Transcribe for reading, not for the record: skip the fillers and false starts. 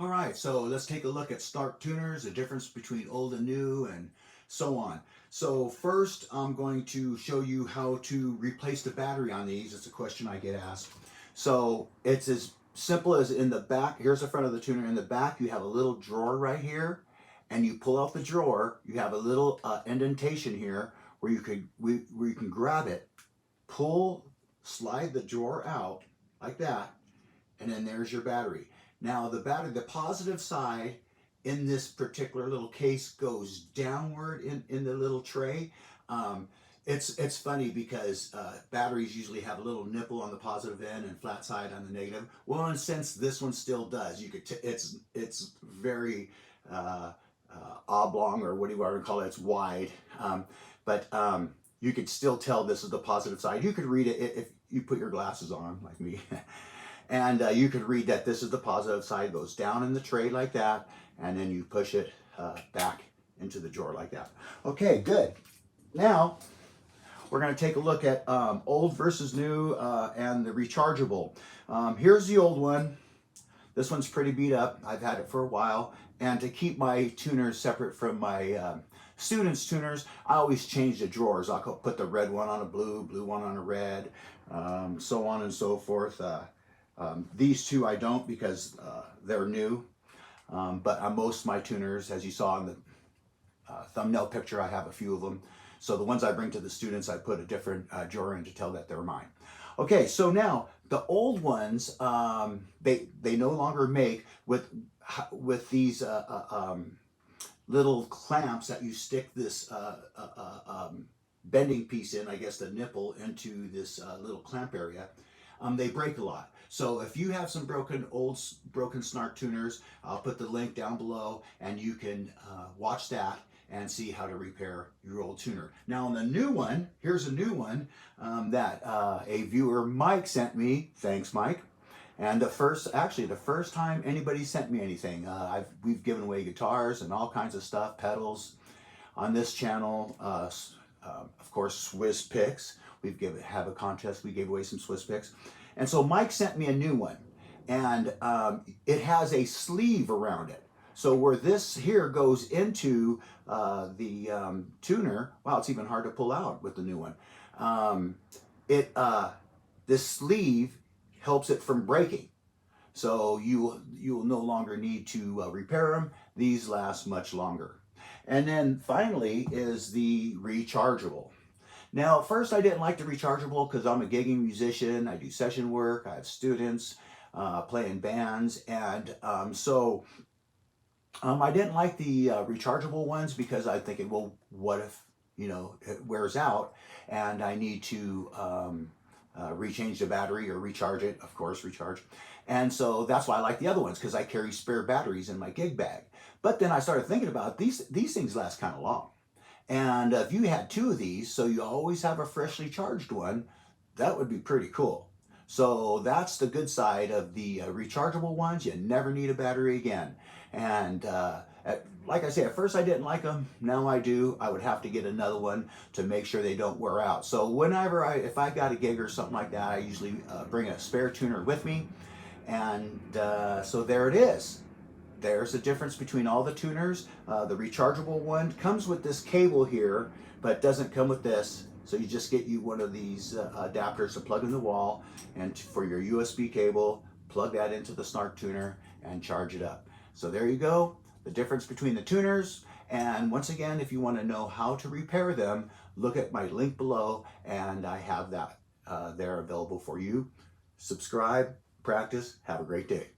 All right, so let's take a look at Snark tuners, the difference between old and new, and so on. So first, I'm going to show you how to replace the battery on these. It's a question I get asked. So it's as simple as in the back. Here's the front of the tuner. In the back, you have a little drawer right here, and you pull out the drawer. You have a little indentation here where you can grab it, pull, slide the drawer out like that, and then there's your battery. Now the battery, the positive side in this particular little case goes downward in the little tray. It's funny because batteries usually have a little nipple on the positive end and flat side on the negative. Well, and since this one still does, you could it's very oblong, or what do you want to call it? It's wide, but you could still tell this is the positive side. You could read it if you put your glasses on, like me. And you could read that this is the positive side, goes down in the tray like that, and then you push it back into the drawer like that. Okay, good. Now, we're going to take a look at old versus new and the rechargeable. Here's the old one. This one's pretty beat up. I've had it for a while. And to keep my tuners separate from my students' tuners, I always change the drawers. I'll put the red one on a blue, blue one on a red, so on and so forth. These two I don't because they're new, but on most of my tuners, as you saw in the thumbnail picture, I have a few of them. So the ones I bring to the students, I put a different drawer in to tell that they're mine. Okay, so now the old ones, they no longer make with these little clamps that you stick this bending piece in, I guess the nipple, into this little clamp area. They break a lot. So if you have some broken Snark tuners, I'll put the link down below, and you can watch that and see how to repair your old tuner. Now on the new one, here's a new one that a viewer, Mike, sent me. Thanks, Mike. And the first time anybody sent me anything. We've given away guitars and all kinds of stuff, pedals on this channel. Of course, Swiss picks. Have a contest. We gave away some Swiss picks. And so Mike sent me a new one, and it has a sleeve around it. So where this here goes into the tuner, wow, it's even hard to pull out with the new one. This sleeve helps it from breaking. So you will no longer need to repair them. These last much longer. And then finally is the rechargeable. Now, at first I didn't like the rechargeable because I'm a gigging musician. I do session work. I have students playing bands. And so I didn't like the rechargeable ones because I thinking, well, what if, it wears out and I need to rechange the battery or recharge it, of course, recharge. And so that's why I like the other ones, because I carry spare batteries in my gig bag. But then I started thinking about these things last kind of long. And if you had two of these, so you always have a freshly charged one, that would be pretty cool. So that's the good side of the rechargeable ones. You never need a battery again. And like I say, at first I didn't like them. Now I do. I would have to get another one to make sure they don't wear out. So whenever if I got a gig or something like that, I usually bring a spare tuner with me. And so there it is. There's the difference between all the tuners. The rechargeable one comes with this cable here, but doesn't come with this. So you just get you one of these adapters to plug in the wall, and for your USB cable, plug that into the Snark tuner and charge it up. So there you go, the difference between the tuners. And once again, if you want to know how to repair them, look at my link below, and I have that there available for you. Subscribe, practice, have a great day.